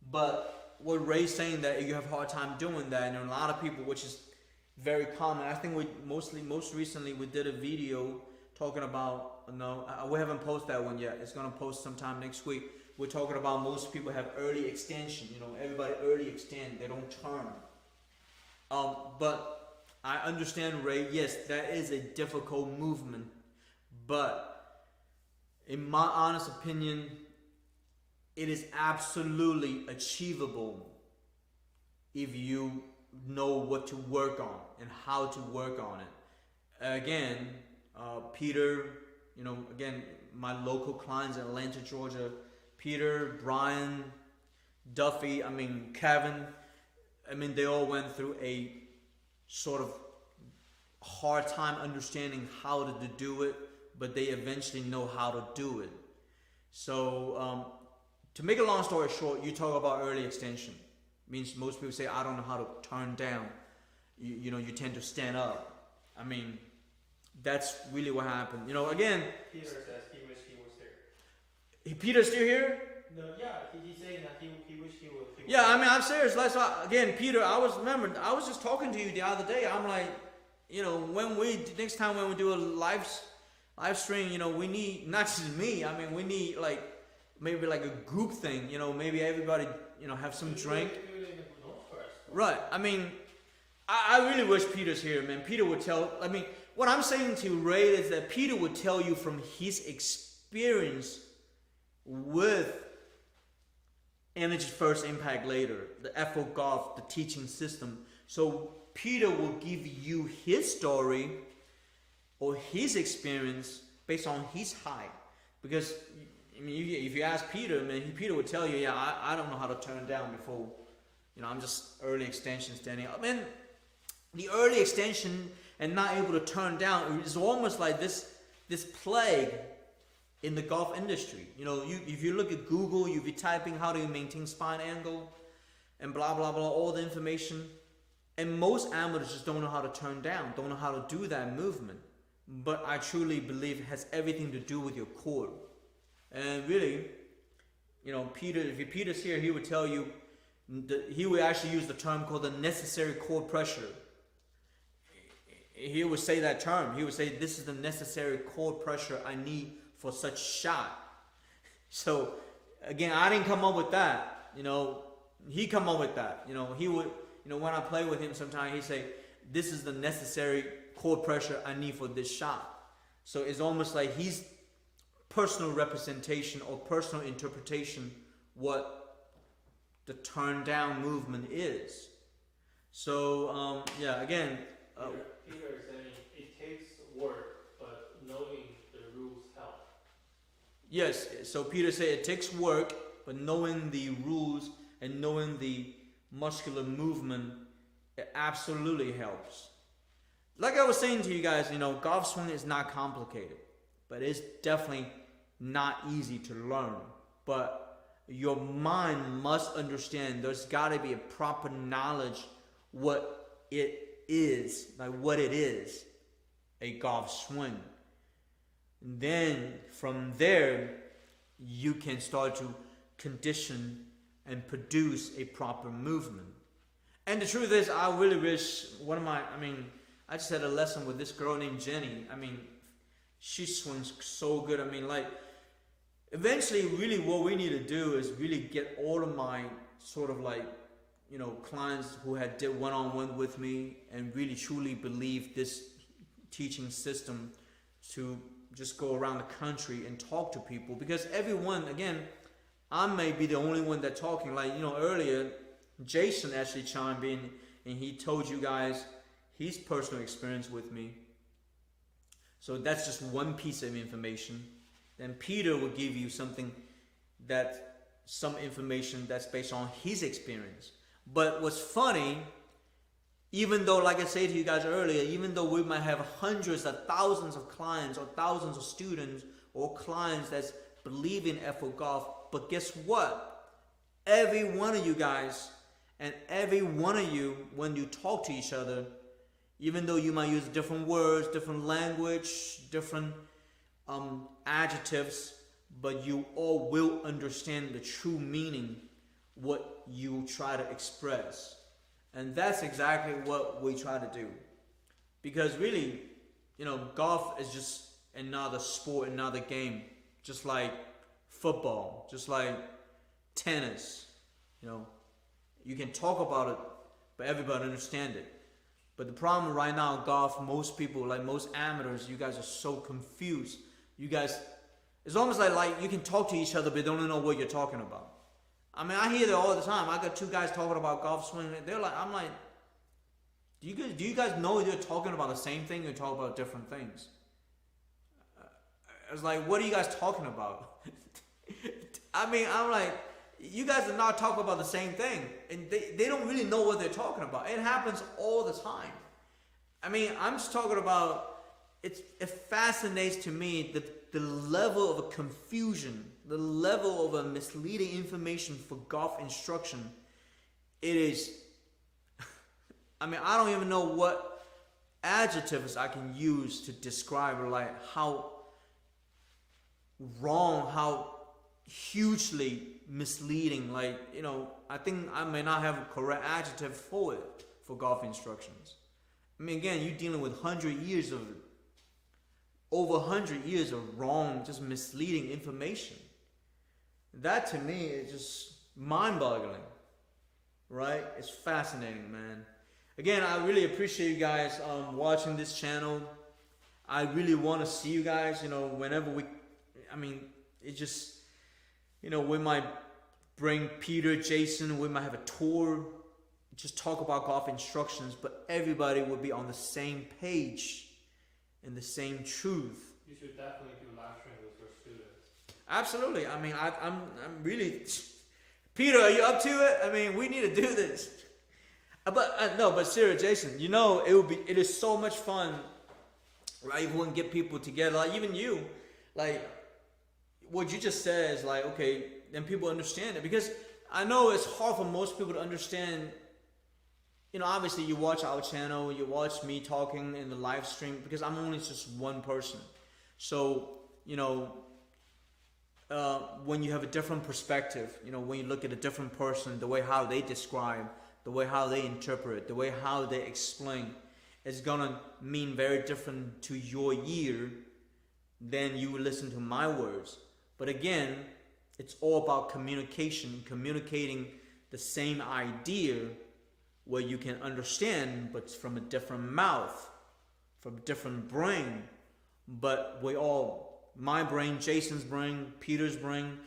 But what Ray's saying that you have a hard time doing that, and a lot of people, which is very common. I think most recently we did a video talking about, we haven't posted that one yet. It's gonna post sometime next week. We're talking about most people have early extension. Everybody early extend, they don't turn. But I understand, Ray. Yes, that is a difficult movement, but in my honest opinion, it is absolutely achievable if you know what to work on and how to work on it. Again, Peter, again, my local clients in Atlanta, Georgia, Peter, Brian, Duffy, Kevin, they all went through a sort of hard time understanding how to do it, but they eventually know how to do it. So, to make a long story short, you talk about early extension. Means most people say, I don't know how to turn down. You tend to stand up. That's really what happened. Again. Peter says he wished he was there. Peter's still here? No, yeah, he's saying that he wished he was. Yeah, I'm serious. Again, Peter, I was just talking to you the other day. I'm like, next time when we do a live stream, we need, not just me, we need maybe like a group thing, maybe everybody, have some drink. Right. I really wish Peter's here, man. Peter would tell, what I'm saying to Ray is that Peter would tell you from his experience with Energy First, Impact Later, the FO Golf, the teaching system. So Peter will give you his story or his experience based on his height. Because if you ask Peter, Peter would tell you, I don't know how to turn down before. I'm just early extension standing up. The early extension and not able to turn down is almost like this plague in the golf industry. If you look at Google, you'll be typing how do you maintain spine angle and blah, blah, blah, all the information. And most amateurs just don't know how to turn down, don't know how to do that movement. But I truly believe it has everything to do with your core. And really, Peter, if Peter's here, he would tell you, he would actually use the term called the necessary core pressure. He would say that term. He would say, this is the necessary core pressure I need for such shot. So, again, I didn't come up with that. He come up with that. He would, when I play with him sometimes, he'd say, this is the necessary core pressure I need for this shot. So it's almost like he's personal representation or personal interpretation what the turn down movement is. So again, Peter is saying it takes work, but knowing the rules help. Yes, so Peter said it takes work, but knowing the rules and knowing the muscular movement, it absolutely helps. Like I was saying to you guys, golf swing is not complicated, but it's definitely not easy to learn. But your mind must understand there's got to be a proper knowledge what it is, a golf swing. And then from there, you can start to condition and produce a proper movement. And the truth is, I really wish I just had a lesson with this girl named Jenny. She swings so good. Eventually, really what we need to do is really get all of my sort of clients who had did one-on-one with me and really truly believe this teaching system to just go around the country and talk to people, because everyone, again, I may be the only one that's talking. Like, earlier, Jason actually chimed in and he told you guys his personal experience with me. So that's just one piece of information. Then Peter will give you some information that's based on his experience. But what's funny, even though, like I said to you guys earlier, even though we might have hundreds of thousands of clients or thousands of students or clients that's believe in FO Golf, but guess what? Every one of you guys and every one of you, when you talk to each other, even though you might use different words, different language, different adjectives, but you all will understand the true meaning, what you try to express. And that's exactly what we try to do. Because really, golf is just another sport, another game. Just like football, just like tennis. You can talk about it, but everybody understand it. But the problem right now, golf, most people, like most amateurs, you guys are so confused. You guys, it's almost like you can talk to each other, but don't know what you're talking about. I mean, I hear that all the time. I got two guys talking about golf swing. I'm like, do you guys know you're talking about the same thing? You're talking about different things. It's like, what are you guys talking about? I mean, I'm like, you guys are not talking about the same thing. And they don't really know what they're talking about. It happens all the time. I mean, I'm just talking about, it fascinates to me the level of a confusion, the level of a misleading information for golf instruction. It is, I mean, I don't even know what adjectives I can use to describe it, like how wrong, how hugely misleading, I think I may not have a correct adjective for it, for golf instructions. I mean, again, you're dealing with over 100 years of wrong, just misleading information. That to me is just mind-boggling, right? It's fascinating, man. Again, I really appreciate you guys watching this channel. I really want to see you guys, whenever it just, we might bring Peter, Jason, we might have a tour, just talk about golf instructions, but everybody will be on the same page and the same truth. You should definitely do Livestream with your students. Absolutely. I mean, I'm really, Peter, are you up to it? I mean, we need to do this. But seriously, Jason, it is so much fun, right? If we can get people together, like even you, like what you just said is like, okay, then people understand it. Because I know it's hard for most people to understand. Obviously you watch our channel, you watch me talking in the live stream, because I'm only just one person. So, when you have a different perspective, when you look at a different person, the way how they describe, the way how they interpret, the way how they explain, it's gonna mean very different to your ear than you would listen to my words. But again, it's all about communication, communicating the same idea where you can understand, but from a different mouth, from a different brain. But my brain, Jason's brain, Peter's brain,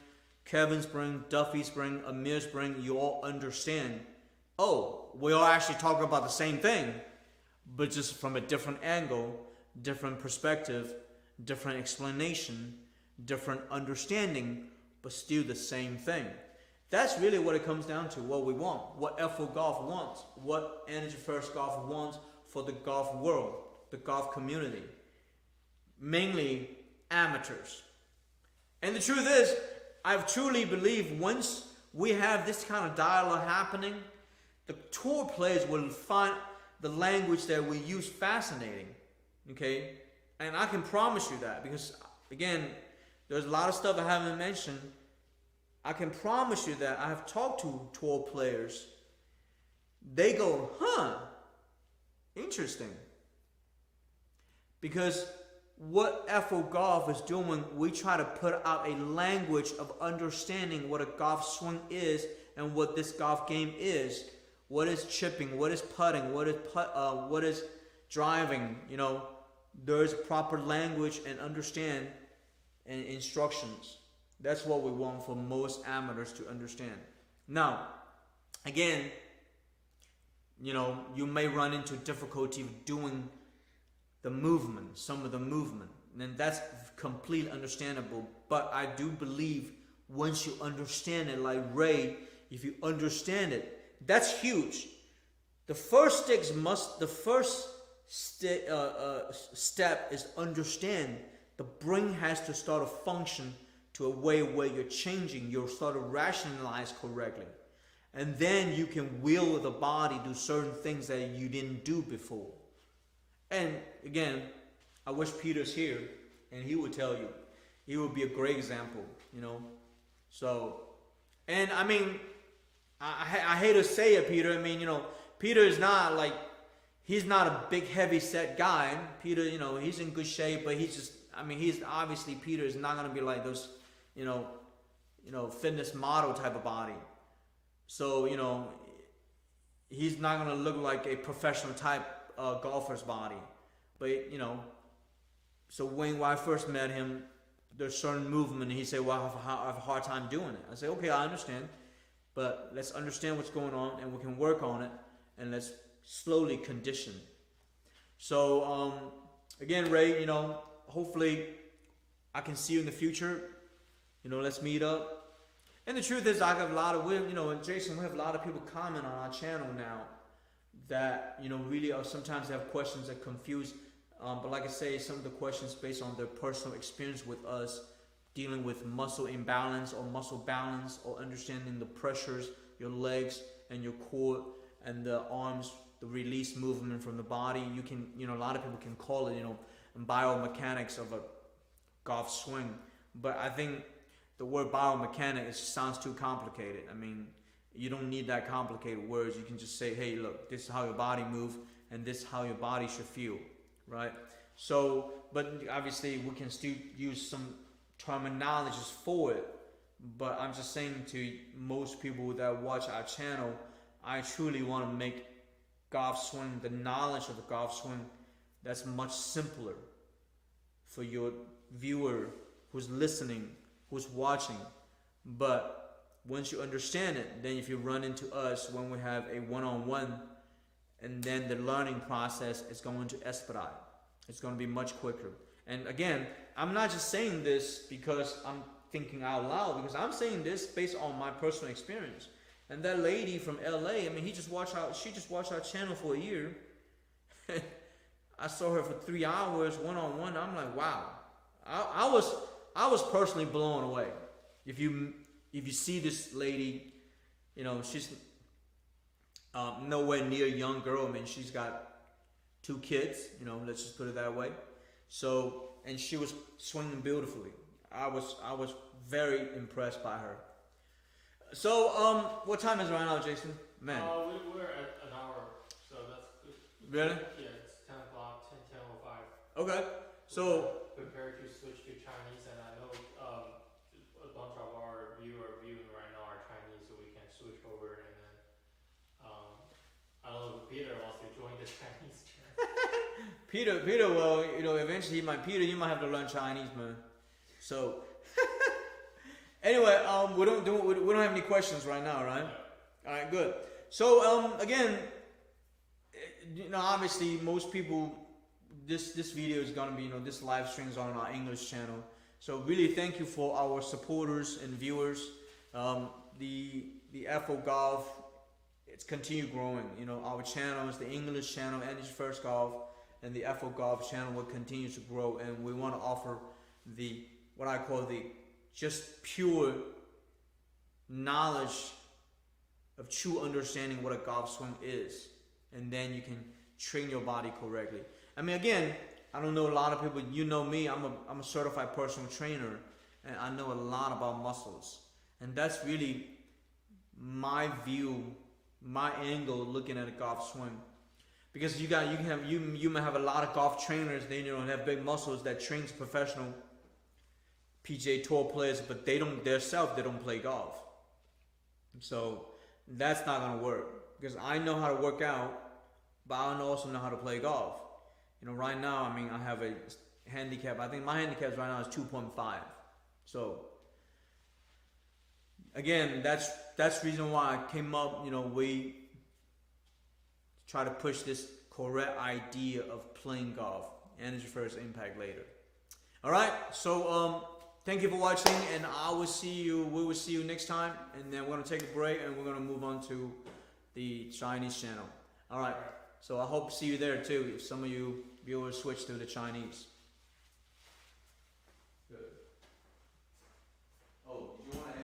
Kevin's brain, Duffy's brain, Amir's brain, you all understand. Oh, we all actually talking about the same thing, but just from a different angle, different perspective, different explanation, different understanding, but still the same thing. That's really what it comes down to, what we want, what FO Golf wants, what Energy First Golf wants for the golf world, the golf community, mainly amateurs. And the truth is, I truly believe once we have this kind of dialogue happening, the tour players will find the language that we use fascinating, okay? And I can promise you that, because again, there's a lot of stuff I haven't mentioned. I can promise you that I have talked to tour players. They go, interesting. Because what FO Golf is doing, we try to put out a language of understanding what a golf swing is and what this golf game is. What is chipping? What is putting? What is driving? there's proper language and understand and instructions. That's what we want for most amateurs to understand. Now, again, you may run into difficulty doing the movement, some of the movement, and that's completely understandable. But I do believe once you understand it, like Ray, if you understand it, that's huge. The first step is understand. The brain has to start to function to a way where you're changing, you'll start to rationalize correctly. And then you can will the body do certain things that you didn't do before. And again, I wish Peter's here and he would tell you. He would be a great example, So, and I mean, I hate to say it, Peter. I mean, Peter is not like, he's not a big heavy set guy. Peter, he's in good shape, but he's obviously, Peter is not going to be like those, fitness model type of body. So, he's not going to look like a professional type golfer's body. But, so when I first met him, there's certain movement, and he said, well, I have a hard time doing it. I say, okay, I understand. But let's understand what's going on, and we can work on it, and let's slowly condition. So, again, Ray, hopefully I can see you in the future. Let's meet up. And the truth is, I have a lot of, and Jason, we have a lot of people comment on our channel now that, really sometimes have questions that confuse. But like I say, some of the questions based on their personal experience with us, dealing with muscle imbalance or muscle balance, or understanding the pressures, your legs and your core and the arms, the release movement from the body. You can, a lot of people can call it, biomechanics of a golf swing. But I think the word biomechanics sounds too complicated. I mean, you don't need that complicated words. You can just say, hey, look, this is how your body moves, and this is how your body should feel, right? So, but obviously we can still use some terminologies for it. But I'm just saying to most people that watch our channel, I truly want to make golf swing, the knowledge of the golf swing, that's much simpler for your viewer who's listening, who's watching. But once you understand it, then if you run into us when we have a one-on-one, and then the learning process is going to expedite. It's going to be much quicker. And again, I'm not just saying this because I'm thinking out loud, because I'm saying this based on my personal experience. And that lady from LA, she just watched our channel for a year. I saw her for 3 hours one-on-one. I'm like, wow. I was personally blown away. If you see this lady, she's nowhere near a young girl. She's got 2 kids, let's just put it that way. So, and she was swinging beautifully. I was very impressed by her. So, what time is it right now, Jason? Man. We're at an hour, so that's good. Really? Yeah, it's 10 o'clock, 10:05. Okay. So, prepare to switch to Chinese, and I know a bunch of our viewing right now are Chinese, so we can switch over, and then I don't know if Peter wants to join the Chinese channel. Peter, well, eventually you might have to learn Chinese, man. So, anyway, we don't have any questions right now, right? All right, good. So, again, obviously most people, this video is gonna be, this live stream is on our English channel. So really thank you for our supporters and viewers. The FO Golf, it's continued growing. Our channels, the English channel, Energy First Golf, and the FO Golf channel will continue to grow, and we want to offer what I call the just pure knowledge of true understanding what a golf swing is, and then you can train your body correctly. Again, I don't know a lot of people. Me, I'm a certified personal trainer, and I know a lot about muscles, and that's really my view, my angle looking at a golf swing. Because you may have a lot of golf trainers, they have big muscles that trains professional PGA Tour players, but they don't play golf. So that's not gonna work, because I know how to work out, but I also know how to play golf. You know, right now, I mean, I have a handicap. I think my handicap right now is 2.5. So again, that's the reason why I came up. You know, we try to push this correct idea of playing golf. Energy first, impact later. All right. So thank you for watching, and I will see you. We will see you next time, and then we're gonna take a break, and we're gonna move on to the Chinese channel. All right. So I hope to see you there too. If some of you viewers switch to the Chinese. Good.